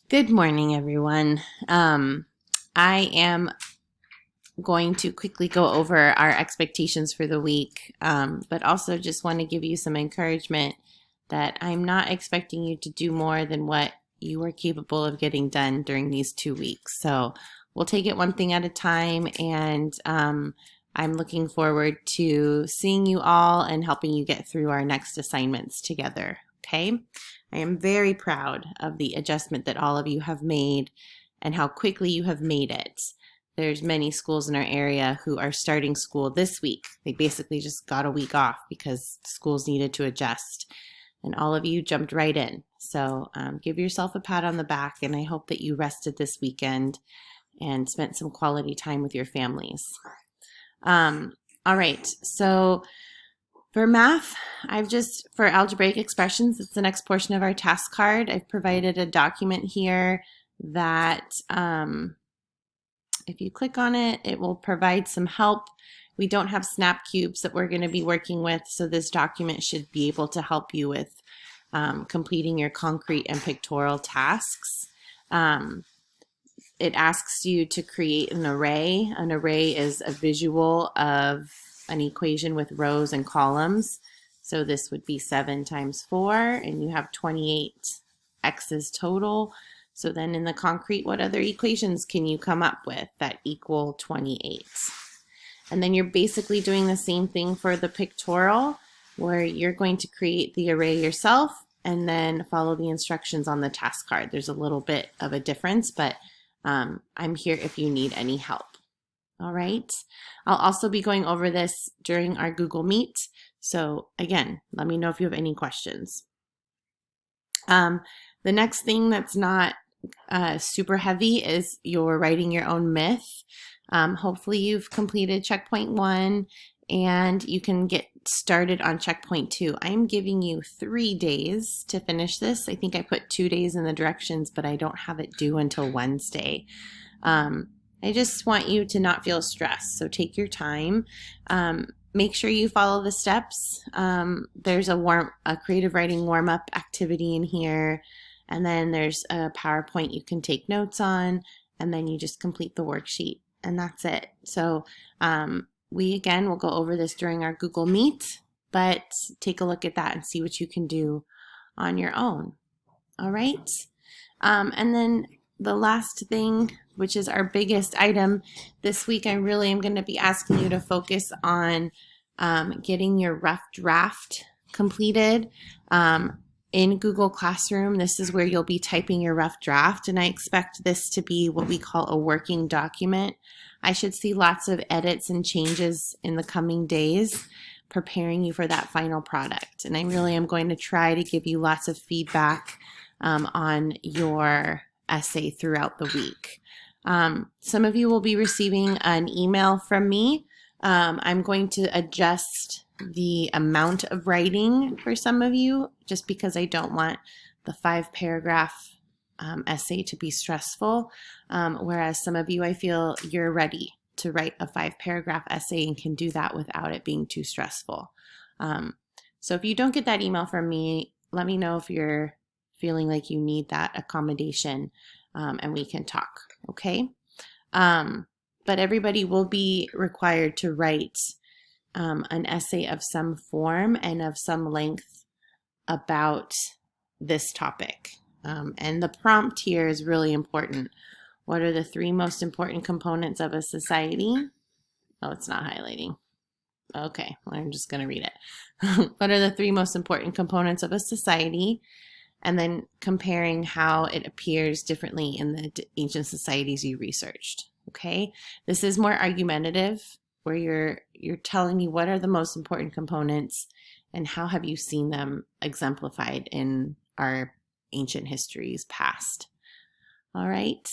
Good morning, everyone. I am going to quickly go over our expectations for the week, but also just want to give you some encouragement that I'm not expecting you to do more than what you are capable of getting done during these 2 weeks. So we'll take it one thing at a time, and I'm looking forward to seeing you all and helping you get through our next assignments together. Okay? I am very proud of the adjustment that all of you have made and how quickly you have made it. There's many schools in our area who are starting school this week. They basically just got a week off because schools needed to adjust. And all of you jumped right in. So give yourself a pat on the back, and I hope that you rested this weekend and spent some quality time with your families. All right, so for math, for algebraic expressions, it's the next portion of our task card. I've provided a document here that if you click on it, it will provide some help. We don't have snap cubes that we're going to be working with, so this document should be able to help you with completing your concrete and pictorial tasks. It asks you to create an array. An array is a visual of an equation with rows and columns. So this would be 7 times 4, and you have 28 x's total. So then in the concrete, what other equations can you come up with that equal 28? And then you're basically doing the same thing for the pictorial, where you're going to create the array yourself and then follow the instructions on the task card. There's a little bit of a difference, but I'm here if you need any help. All right. I'll also be going over this during our Google Meet. So again, let me know if you have any questions. The next thing that's not super heavy is you're writing your own myth. Hopefully you've completed checkpoint 1 and you can get started on checkpoint 2. I'm giving you 3 days to finish this. I think I put 2 days in the directions, but I don't have it due until Wednesday. I just want you to not feel stressed, so take your time. Make sure you follow the steps. There's a creative writing warm-up activity in here, and then there's a PowerPoint you can take notes on, and then you just complete the worksheet, and that's it. So we, again, will go over this during our Google Meet, but take a look at that and see what you can do on your own. All right? And then the last thing, which is our biggest item this week, I really am going to be asking you to focus on getting your rough draft completed. In Google Classroom, this is where you'll be typing your rough draft, and I expect this to be what we call a working document. I should see lots of edits and changes in the coming days, preparing you for that final product. And I really am going to try to give you lots of feedback on your essay throughout the week. Some of you will be receiving an email from me. I'm going to adjust the amount of writing for some of you just because I don't want the 5-paragraph essay to be stressful, whereas some of you, I feel you're ready to write a 5-paragraph essay and can do that without it being too stressful. So if you don't get that email from me, let me know if you're feeling like you need that accommodation, and we can talk, okay? But everybody will be required to write an essay of some form and of some length about this topic. And the prompt here is really important. What are the 3 most important components of a society? Oh, it's not highlighting. Okay, well, I'm just going to read it. What are the 3 most important components of a society? And then comparing how it appears differently in the ancient societies you researched. Okay, this is more argumentative, where you're telling me what are the most important components and how have you seen them exemplified in our ancient histories past. All right,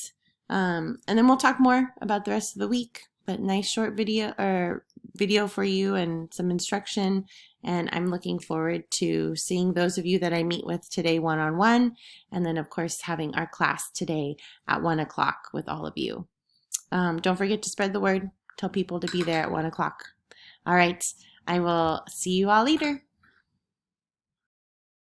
and then we'll talk more about the rest of the week, but nice short video for you and some instruction, and I'm looking forward to seeing those of you that I meet with today one-on-one, and then of course having our class today at 1 o'clock with all of you. Don't forget to spread the word. Tell people to be there at 1 o'clock. All right, I will see you all later.